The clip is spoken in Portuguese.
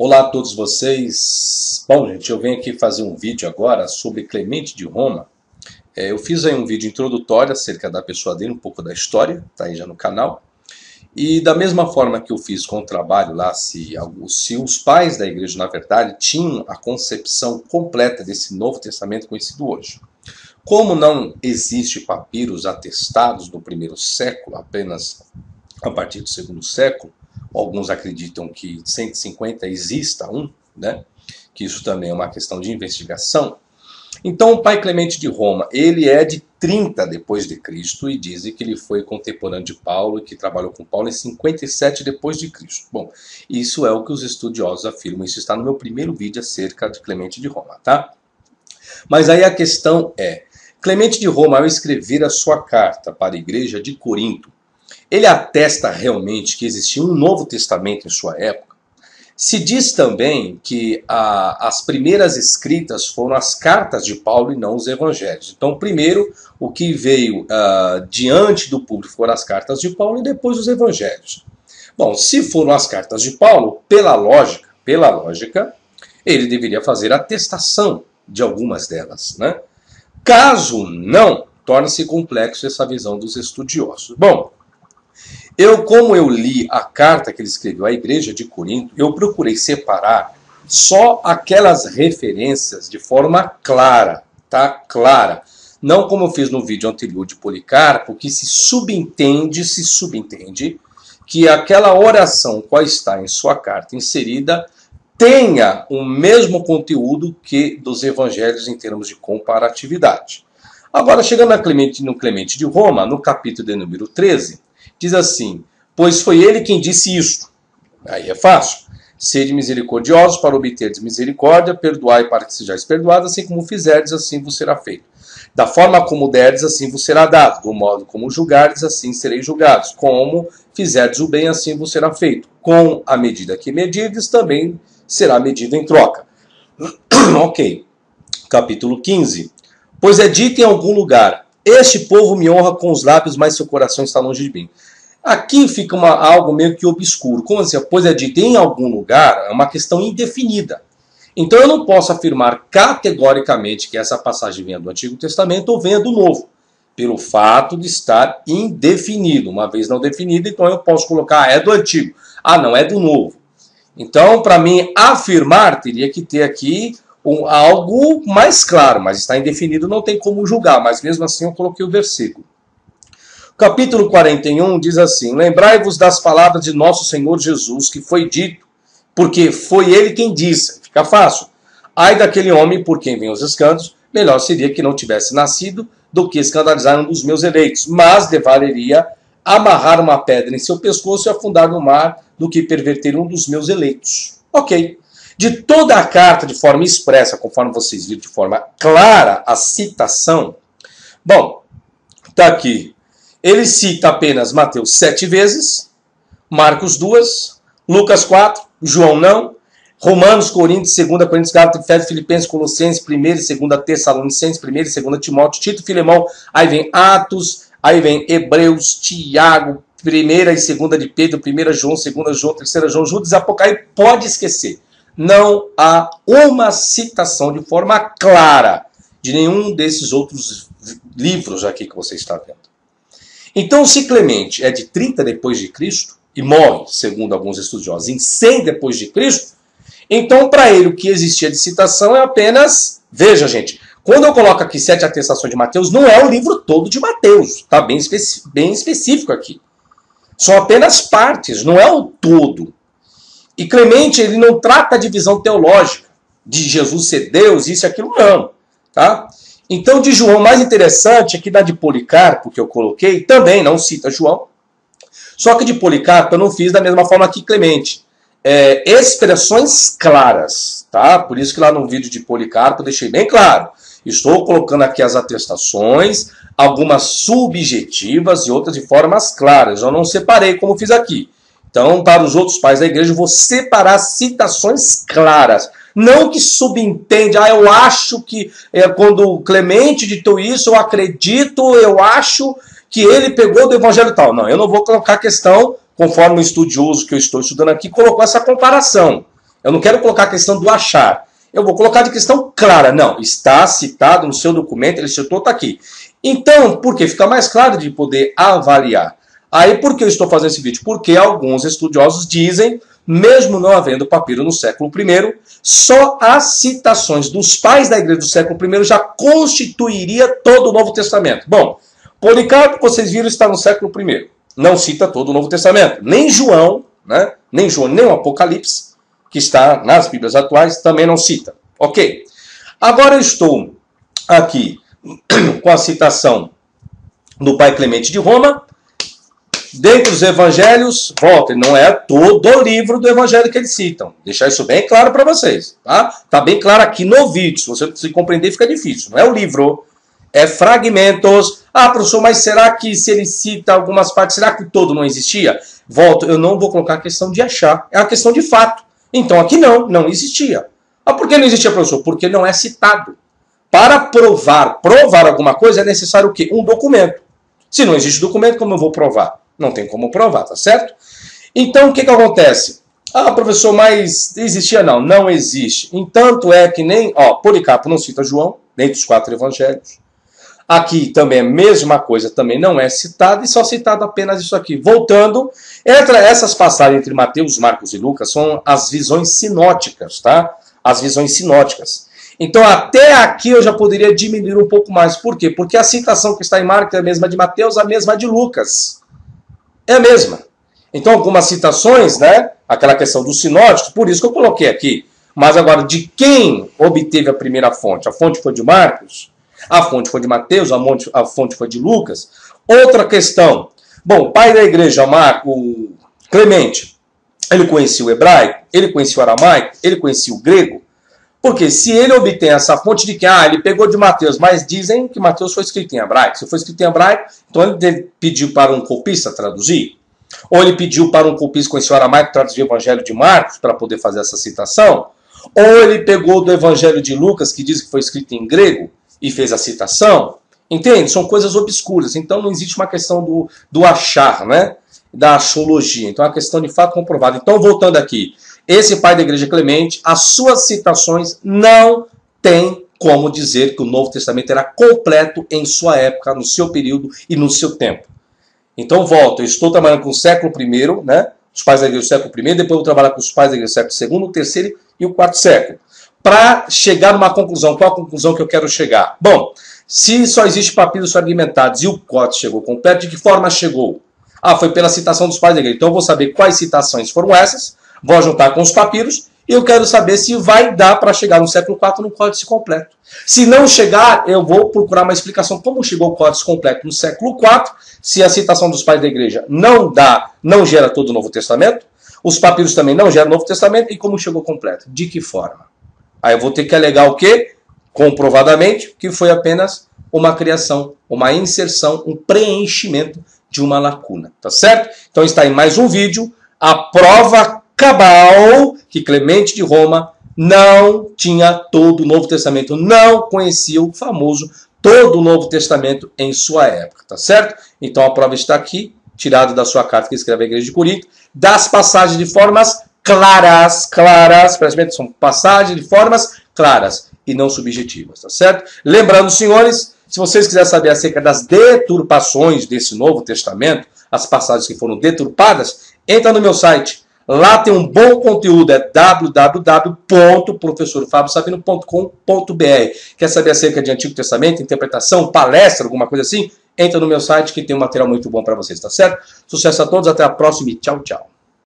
Olá a todos vocês. Bom, gente, eu venho aqui fazer um vídeo agora sobre Clemente de Roma. Eu fiz aí um vídeo introdutório acerca da pessoa dele, um pouco da história, tá aí já no canal. E da mesma forma que eu fiz com o trabalho lá, se os pais da igreja, na verdade, tinham a concepção completa desse Novo Testamento conhecido hoje. Como não existe papiros atestados do primeiro século, apenas a partir do segundo século, alguns acreditam que 150 exista um, né? Que isso também é uma questão de investigação. Então o pai Clemente de Roma, ele é de 30 depois de Cristo e dizem que ele foi contemporâneo de Paulo e que trabalhou com Paulo em 57 depois de Cristo. Bom, isso é o que os estudiosos afirmam, isso está no meu primeiro vídeo acerca de Clemente de Roma, tá? Mas aí a questão é, Clemente de Roma, ao escrever a sua carta para a igreja de Corinto, ele atesta realmente que existia um Novo Testamento em sua época. Se diz também que as primeiras escritas foram as cartas de Paulo e não os evangelhos. Então, primeiro, o que veio diante do público foram as cartas de Paulo e depois os evangelhos. Bom, se foram as cartas de Paulo, pela lógica, ele deveria fazer atestação de algumas delas, né? Caso não, torna-se complexo essa visão dos estudiosos. Bom, como eu li a carta que ele escreveu à igreja de Corinto, eu procurei separar só aquelas referências de forma clara, tá? Clara. Não como eu fiz no vídeo anterior de Policarpo, que se subentende que aquela oração qual está em sua carta inserida tenha o mesmo conteúdo que dos evangelhos em termos de comparatividade. Agora, chegando no Clemente de Roma, no capítulo de número 13, diz assim, pois foi ele quem disse isto. Aí é fácil. Sede misericordiosos para obterdes misericórdia, perdoai para que sejais perdoados, assim como fizerdes, assim vos será feito. Da forma como derdes, assim vos será dado. Do modo como julgardes, assim sereis julgados. Como fizerdes o bem, assim vos será feito. Com a medida que medirdes, também será medido em troca. Ok. Capítulo 15. Pois é dito em algum lugar, este povo me honra com os lábios, mas seu coração está longe de mim. Aqui fica algo meio que obscuro. Como assim? Pois é dito em algum lugar, é uma questão indefinida. Então eu não posso afirmar categoricamente que essa passagem venha do Antigo Testamento ou venha do Novo, pelo fato de estar indefinido. Uma vez não definido, então eu posso colocar, é do Antigo. Ah, não, é do Novo. Então, para mim afirmar, teria que ter aqui algo mais claro, mas está indefinido, não tem como julgar, mas mesmo assim eu coloquei o versículo. Capítulo 41 diz assim, lembrai-vos das palavras de nosso Senhor Jesus, que foi dito, porque foi ele quem disse, fica fácil, ai daquele homem por quem vêm os escândalos, melhor seria que não tivesse nascido do que escandalizar um dos meus eleitos, mas devaleria amarrar uma pedra em seu pescoço e afundar no mar do que perverter um dos meus eleitos. Ok. De toda a carta, de forma expressa, conforme vocês viram, de forma clara, a citação, bom, está aqui. Ele cita apenas Mateus 7 vezes, Marcos 2, Lucas 4, João não, Romanos, Coríntios, 2 Coríntios, Gálatas, Efésios, Filipenses, Colossenses, 1 e 2 Tessalonicenses, 1 e 2 Timóteo, Tito, Filemão, aí vem Atos, aí vem Hebreus, Tiago, 1 e 2 de Pedro, 1 João, 2 João, 3 João, Judas, Apocalipse, pode esquecer. Não há uma citação de forma clara de nenhum desses outros livros aqui que você está vendo. Então, se Clemente é de 30 depois de Cristo e morre, segundo alguns estudiosos, em 100 depois de Cristo, então para ele o que existia de citação é apenas... Veja, gente, quando eu coloco aqui 7 atestações de Mateus, não é o livro todo de Mateus, está bem específico aqui. São apenas partes, não é o todo. E Clemente, ele não trata a divisão teológica de Jesus ser Deus, isso e aquilo, não. Tá? Então, de João, mais interessante, aqui da de Policarpo, que eu coloquei, também não cita João. Só que de Policarpo eu não fiz da mesma forma que Clemente. Expressões claras, tá? Por isso que lá no vídeo de Policarpo eu deixei bem claro. Estou colocando aqui as atestações, algumas subjetivas e outras de formas claras. Eu não separei como fiz aqui. Então, para os outros pais da igreja, eu vou separar citações claras. Não que subentende, eu acho que quando Clemente ditou isso, eu acredito, eu acho que ele pegou do evangelho tal. Não, eu não vou colocar a questão, conforme o estudioso que eu estou estudando aqui, colocou essa comparação. Eu não quero colocar a questão do achar. Eu vou colocar de questão clara. Não, está citado no seu documento, ele citou, está aqui. Então, por quê? Fica mais claro de poder avaliar. Aí, por que eu estou fazendo esse vídeo? Porque alguns estudiosos dizem, mesmo não havendo papiro no século I, só as citações dos pais da igreja do século I já constituiria todo o Novo Testamento. Bom, Policarpo, vocês viram, está no século I. Não cita todo o Novo Testamento. Nem João, né? Nem o Apocalipse, que está nas Bíblias atuais, também não cita. Ok. Agora eu estou aqui com a citação do pai Clemente de Roma. Dentre os evangelhos, volta, não é todo o livro do evangelho que eles citam. Deixar isso bem claro para vocês. Tá bem claro aqui no vídeo. Se você se compreender, fica difícil. Não é o livro, é fragmentos. Professor, mas será que se ele cita algumas partes, será que todo não existia? Volto, eu não vou colocar a questão de achar. É uma questão de fato. Então aqui não existia. Por que não existia, professor? Porque não é citado. Para provar alguma coisa é necessário o quê? Um documento. Se não existe documento, como eu vou provar? Não tem como provar, tá certo? Então, o que acontece? Professor, mas existia? Não, não existe. Entanto é que nem... Policarpo não cita João, dentre os 4 evangelhos. Aqui também é a mesma coisa, também não é citado, e só citado apenas isso aqui. Voltando, entre essas passagens entre Mateus, Marcos e Lucas são as visões sinóticas, tá? As visões sinóticas. Então, até aqui eu já poderia diminuir um pouco mais. Por quê? Porque a citação que está em Marcos é a mesma de Mateus, a mesma de Lucas. É a mesma. Então, algumas citações, né? Aquela questão dos sinóticos, por isso que eu coloquei aqui. Mas agora, de quem obteve a primeira fonte? A fonte foi de Marcos? A fonte foi de Mateus? A fonte foi de Lucas? Outra questão. Bom, o pai da igreja, o Clemente, ele conhecia o hebraico, ele conhecia o aramaico, ele conhecia o grego. Porque se ele obtém essa fonte de que, ele pegou de Mateus, mas dizem que Mateus foi escrito em hebraico. Se foi escrito em hebraico, então ele pediu para um copista traduzir. Ou ele pediu para um copista conhecer o aramaico traduzir o evangelho de Marcos para poder fazer essa citação. Ou ele pegou do evangelho de Lucas, que diz que foi escrito em grego, e fez a citação. Entende? São coisas obscuras. Então não existe uma questão do achar, né? Da achologia. Então é uma questão de fato comprovada. Então, voltando aqui. Esse pai da igreja Clemente, as suas citações não têm como dizer que o Novo Testamento era completo em sua época, no seu período e no seu tempo. Então, volto, eu estou trabalhando com o século I, né? Os pais da igreja do século I, depois eu vou trabalhar com os pais da igreja do século II, o terceiro e o quarto século. Para chegar numa conclusão, qual a conclusão que eu quero chegar? Bom, se só existe papiros fragmentados e o códice chegou completo, de que forma chegou? Foi pela citação dos pais da igreja. Então eu vou saber quais citações foram essas, vou juntar com os papiros e eu quero saber se vai dar para chegar no século IV no códice completo. Se não chegar, eu vou procurar uma explicação como chegou o códice completo no século IV, se a citação dos pais da igreja não gera todo o Novo Testamento, os papiros também não geram o Novo Testamento, e como chegou completo? De que forma? Aí eu vou ter que alegar o quê? Comprovadamente, que foi apenas uma criação, uma inserção, um preenchimento de uma lacuna, tá certo? Então está em mais um vídeo, a prova cabal que Clemente de Roma não tinha todo o Novo Testamento, não conhecia o famoso todo o Novo Testamento em sua época, tá certo? Então a prova está aqui, tirada da sua carta que escreve a Igreja de Corinto, das passagens de formas claras, preste atenção, são passagens de formas claras e não subjetivas, tá certo? Lembrando, senhores, se vocês quiserem saber acerca das deturpações desse Novo Testamento, as passagens que foram deturpadas, entra no meu site. Lá tem um bom conteúdo, é www.professorfabiosabino.com.br. Quer saber acerca de Antigo Testamento, interpretação, palestra, alguma coisa assim? Entra no meu site que tem um material muito bom para vocês, tá certo? Sucesso a todos, até a próxima e tchau, tchau.